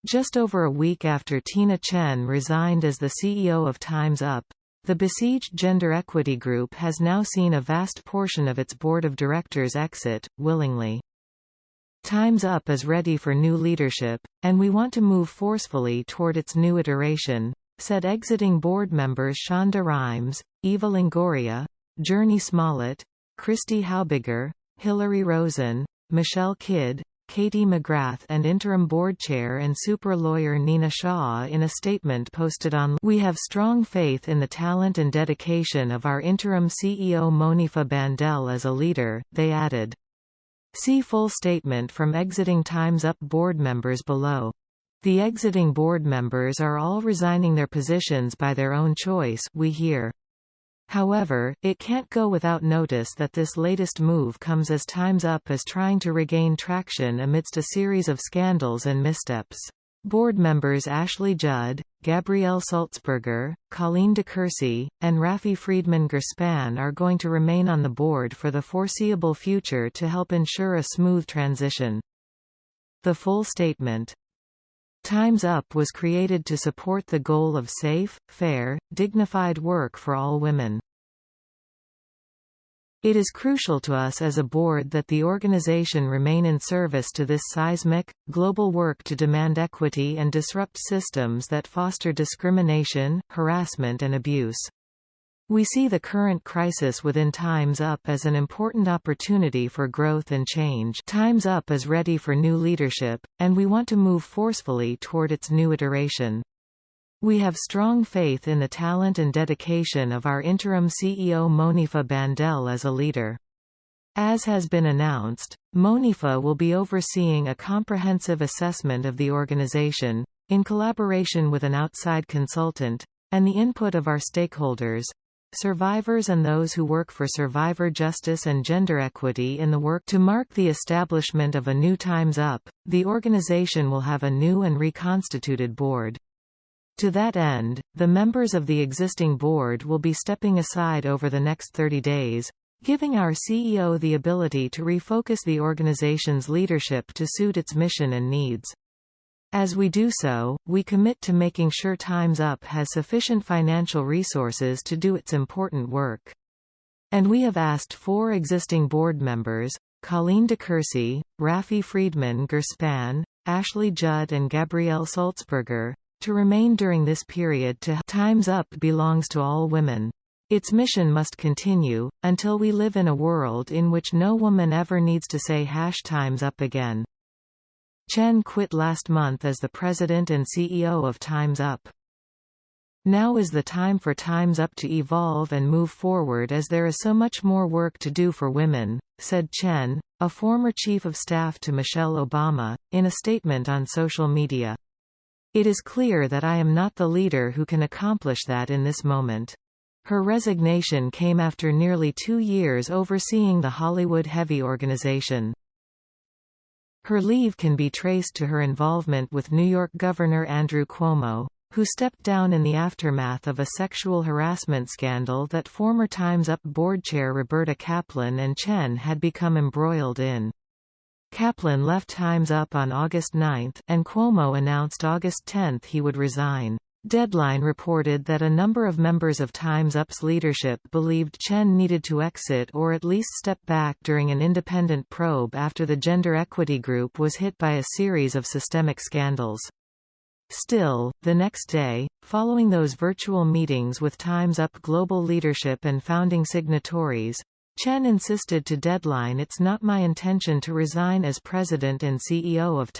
Just over a week after Tina Chen resigned as the CEO of Time's Up, the besieged gender equity group has now seen a vast portion of its board of directors exit, willingly. Time's Up is ready for new leadership, and we want to move forcefully toward its new iteration, said exiting board members Shonda Rhimes, Eva Longoria, Jurnee Smollett, Christy Haubiger, Hillary Rosen, Michelle Kidd, Katie McGrath and interim board chair and super lawyer Nina Shaw in a statement posted on. We have strong faith in the talent and dedication of our interim CEO Monifa Bandel as a leader, they added. See full statement from exiting Time's Up board members below. The exiting board members are all resigning their positions by their own choice, we hear. However, it can't go without notice that this latest move comes as Time's Up is trying to regain traction amidst a series of scandals and missteps. Board members Ashley Judd, Gabrielle Sulzberger, Colleen DeCourcy, and Rafi Friedman-Gerspan are going to remain on the board for the foreseeable future to help ensure a smooth transition. The full statement. Time's Up was created to support the goal of safe, fair, dignified work for all women. It is crucial to us as a board that the organization remain in service to this seismic, global work to demand equity and disrupt systems that foster discrimination, harassment and abuse. We see the current crisis within Time's Up as an important opportunity for growth and change. Time's Up is ready for new leadership, and we want to move forcefully toward its new iteration. We have strong faith in the talent and dedication of our interim CEO Monifa Bandel as a leader. As has been announced, Monifa will be overseeing a comprehensive assessment of the organization, in collaboration with an outside consultant, and the input of our stakeholders, survivors and those who work for survivor justice and gender equity in the work to mark the establishment of a new Time's Up. The organization will have a new and reconstituted board. To that end, the members of the existing board will be stepping aside over the next 30 days, giving our CEO the ability to refocus the organization's leadership to suit its mission and needs. As we do so, we commit to making sure Time's Up has sufficient financial resources to do its important work. And we have asked 4 existing board members, Colleen DeCourcy, Rafi Friedman-Gerspan, Ashley Judd and Gabrielle Sulzberger, to remain during this period. Time's Up belongs to all women. Its mission must continue, until we live in a world in which no woman ever needs to say #Time's Up again. Chen quit last month as the president and CEO of Time's Up. Now is the time for Time's Up to evolve and move forward as there is so much more work to do for women, said Chen, a former chief of staff to Michelle Obama, in a statement on social media. It is clear that I am not the leader who can accomplish that in this moment. Her resignation came after nearly 2 years overseeing the Hollywood-heavy organization. Her leave can be traced to her involvement with New York Governor Andrew Cuomo, who stepped down in the aftermath of a sexual harassment scandal that former Time's Up board chair Roberta Kaplan and Chen had become embroiled in. Kaplan left Time's Up on August 9, and Cuomo announced August 10 he would resign. Deadline reported that a number of members of Time's Up's leadership believed Chen needed to exit or at least step back during an independent probe after the gender equity group was hit by a series of systemic scandals. Still, the next day, following those virtual meetings with Time's Up global leadership and founding signatories, Chen insisted to Deadline, "It's not my intention to resign as president and CEO of